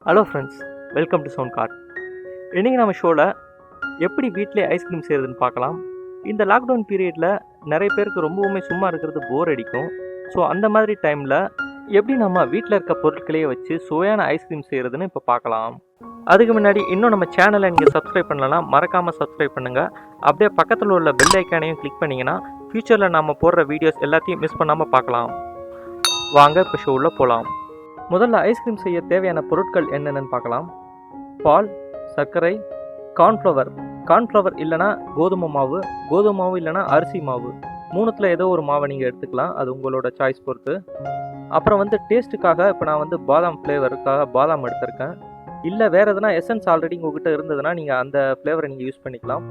Hello friends, welcome to sound card. இன்றைக்கி நம்ம ஷோவில் எப்படி வீட்டிலே ஐஸ்கிரீம் செய்கிறதுன்னு பார்க்கலாம். இந்த லாக்டவுன் பீரியடில் நிறைய பேருக்கு ரொம்பவுமே சும்மா இருக்கிறது போர் அடிக்கும். ஸோ அந்த மாதிரி டைமில் எப்படி நம்ம வீட்டில் இருக்க பொருட்களையே வச்சு சுவையான ஐஸ்கிரீம் செய்கிறதுன்னு இப்போ பார்க்கலாம். அதுக்கு முன்னாடி இன்னும் நம்ம சேனலை நீங்கள் சப்ஸ்கிரைப் பண்ணலன்னா மறக்காமல் சப்ஸ்கிரைப் பண்ணுங்கள். அப்படியே பக்கத்தில் உள்ள பெல் ஐக்கானையும் கிளிக் பண்ணிங்கன்னா ஃப்யூச்சரில் நம்ம போடுற வீடியோஸ் எல்லாத்தையும் மிஸ் பண்ணாமல் பார்க்கலாம். வாங்க இப்போ ஷோவில் போகலாம். முதல்ல ஐஸ்கிரீம் செய்ய தேவையான பொருட்கள் என்னென்னு பார்க்கலாம். பால், சர்க்கரை, கார்ன்ஃப்ளவர் இல்லைனா கோதுமை மாவு இல்லைனா அரிசி மாவு, மூணுத்தில் ஏதோ ஒரு மாவை நீங்கள் எடுத்துக்கலாம், அது உங்களோட சாய்ஸ் பொறுத்து. அப்புறம் டேஸ்ட்டுக்காக இப்போ நான் பாதாம் ஃப்ளேவருக்காக பாதாம் எடுத்திருக்கேன். இல்லை வேறு எதுனா எசன்ஸ் ஆல்ரெடி உங்கள்கிட்ட இருந்ததுன்னா நீங்கள் அந்த ஃப்ளேவரை நீங்கள் யூஸ் பண்ணிக்கலாம்.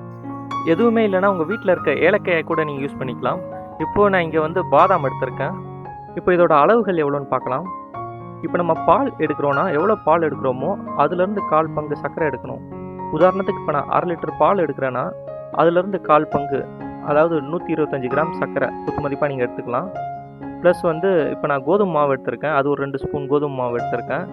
எதுவுமே இல்லைனா உங்கள் வீட்டில் இருக்க ஏலக்காயை கூட நீங்கள் யூஸ் பண்ணிக்கலாம். இப்போது நான் இங்கே பாதாம் எடுத்திருக்கேன். இப்போ இதோட அளவுகள் எவ்வளோன்னு பார்க்கலாம். இப்போ நம்ம பால் எடுக்கிறோன்னா எவ்வளோ பால் எடுக்கிறோமோ அதுலேருந்து 1/4 பங்கு சர்க்கரை எடுக்கணும். உதாரணத்துக்கு இப்போ நான் 1/2 லிட்டர் பால் எடுக்கிறேன்னா அதுலேருந்து 1/4 பங்கு, அதாவது 125 கிராம் சர்க்கரை குத்து மதிப்பாக நீங்கள் எடுத்துக்கலாம். ப்ளஸ் இப்போ நான் கோதுமை மாவு எடுத்திருக்கேன், அது ஒரு 2 ஸ்பூன் கோதுமை மாவு எடுத்திருக்கேன்.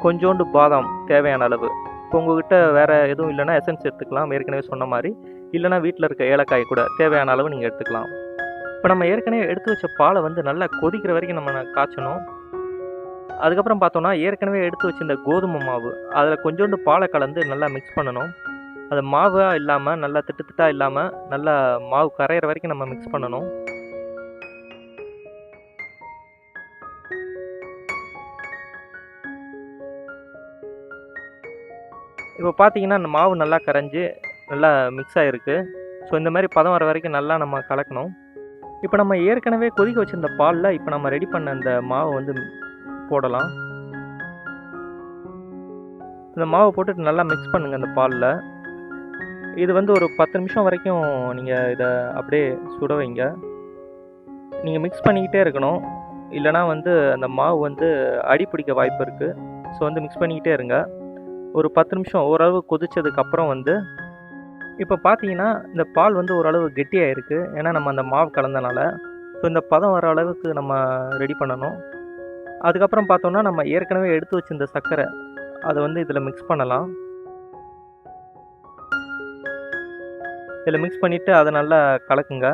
கொஞ்சோண்டு பாதாம் தேவையான அளவு. இப்போ உங்கள்கிட்ட வேறு எதுவும் இல்லைனா எசன்ஸ் எடுத்துக்கலாம், ஏற்கனவே சொன்ன மாதிரி. இல்லைனா வீட்டில் இருக்க ஏலக்காய் கூட தேவையான அளவு நீங்கள் எடுத்துக்கலாம். இப்போ நம்ம ஏற்கனவே எடுத்து வச்ச பாலை நல்லா கொதிக்கிற வரைக்கும் நம்ம காய்ச்சணும். அதுக்கப்புறம் பார்த்தோன்னா ஏற்கனவே எடுத்து வச்சிருந்த கோதுமை மாவு அதில் கொஞ்சோண்டு பாலை கலந்து நல்லா மிக்ஸ் பண்ணணும். அது மாவாக இல்லாமல் நல்லா திட்டாக இல்லாமல் நல்லா மாவு கரையிற வரைக்கும் நம்ம மிக்ஸ் பண்ணணும். இப்போ பார்த்தீங்கன்னா அந்த மாவு நல்லா கரைஞ்சி நல்லா மிக்ஸ் ஆகிருக்கு. ஸோ இந்த மாதிரி பதம் வர வரைக்கும் நல்லா நம்ம கலக்கணும். இப்போ நம்ம ஏற்கனவே கொதிக்க வச்சுருந்த பாலில் இப்போ நம்ம ரெடி பண்ண இந்த மாவை போடலாம். இந்த மாவை போட்டுட்டு நல்லா மிக்ஸ் பண்ணுங்கள் அந்த பாலில். இது ஒரு 10 நிமிஷம் வரைக்கும் நீங்கள் இதை அப்படியே சுட வைங்க. நீங்கள் மிக்ஸ் பண்ணிக்கிட்டே இருக்கணும், இல்லைனா அந்த மாவு அடி பிடிக்க வாய்ப்பு இருக்குது. ஸோ மிக்ஸ் பண்ணிக்கிட்டே இருங்க. ஒரு 10 நிமிஷம் ஓரளவு கொதிச்சதுக்கப்புறம் இப்போ பார்த்தீங்கன்னா இந்த பால் ஓரளவு கெட்டியாக இருக்குது, ஏன்னா நம்ம அந்த மாவு கலந்தனால. ஸோ இந்த பதம் வர அளவுக்கு நம்ம ரெடி பண்ணணும். அதுக்கப்புறம் பார்த்தோன்னா நம்ம ஏற்கனவே எடுத்து வச்சிருந்த சர்க்கரை அதை இதில் மிக்ஸ் பண்ணலாம். இதில் மிக்ஸ் பண்ணிவிட்டு அதை நல்லா கலக்குங்க.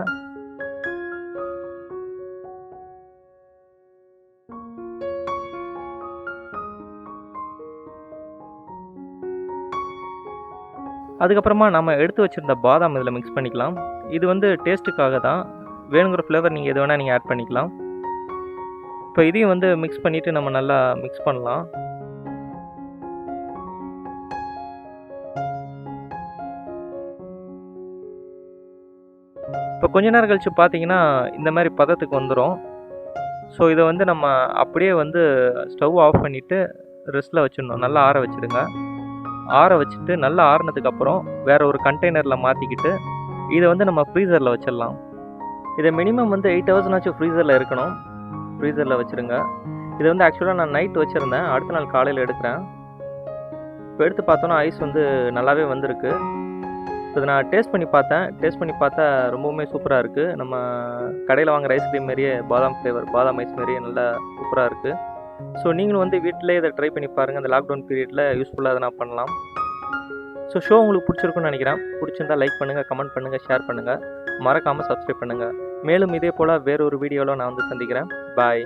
அதுக்கப்புறமா நம்ம எடுத்து வச்சுருந்த பாதாம் இதில் மிக்ஸ் பண்ணிக்கலாம். இது டேஸ்ட்டுக்காக தான், வேணுங்கிற ஃப்ளேவர் நீங்கள் எது வேணால் நீங்கள் ஆட் பண்ணிக்கலாம். இப்போ இதையும் மிக்ஸ் பண்ணிவிட்டு நம்ம நல்லா மிக்ஸ் பண்ணலாம். இப்போ கொஞ்ச நேரம் கழித்து பார்த்தீங்கன்னா இந்த மாதிரி பதத்துக்கு வந்துடும். ஸோ இதை நம்ம அப்படியே ஸ்டவ் ஆஃப் பண்ணிவிட்டு ரெஸ்ட்டில் வச்சிடணும். நல்லா ஆற வச்சுடுங்க. ஆற வச்சுட்டு நல்லா ஆறினதுக்கப்புறம் வேறு ஒரு கண்டெய்னரில் மாற்றிக்கிட்டு இதை நம்ம ஃப்ரீசரில் வச்சிடலாம். இதை மினிமம் 8 ஹவர்ஸ்னாச்சும் ஃப்ரீசரில் இருக்கணும். ஃப்ரீசரில் வச்சுருங்க. இது ஆக்சுவலாக நான் நைட் வச்சுருந்தேன், அடுத்த நாள் காலையில் எடுக்கிறேன். இப்போ எடுத்து பார்த்தோன்னா ஐஸ் நல்லாவே வந்திருக்கு. இதை நான் டேஸ்ட் பண்ணி பார்த்தா ரொம்பவுமே சூப்பராக இருக்குது. நம்ம கடையில் வாங்குகிற ஐஸ்கிரீம் மாரியே பாதாம் ஃப்ளேவர், பாதாம் ஐஸ் மாரியே நல்லா சூப்பராக இருக்குது. ஸோ நீங்களும் வீட்டிலே இதை ட்ரை பண்ணி பாருங்கள். அந்த லாக்டவுன் பீரியடில் யூஸ்ஃபுல்லாக நான் பண்ணலாம். ஸோ ஷோ உங்களுக்கு பிடிச்சிருக்குன்னு நினைக்கிறேன். பிடிச்சிருந்தால் லைக் பண்ணுங்கள், கமெண்ட் பண்ணுங்கள், ஷேர் பண்ணுங்கள், மறக்காமல் சப்ஸ்கிரைப் பண்ணுங்கள். மேலும் இதே போல் வேறொரு வீடியோவில் நான் சந்திக்கிறேன். பாய்.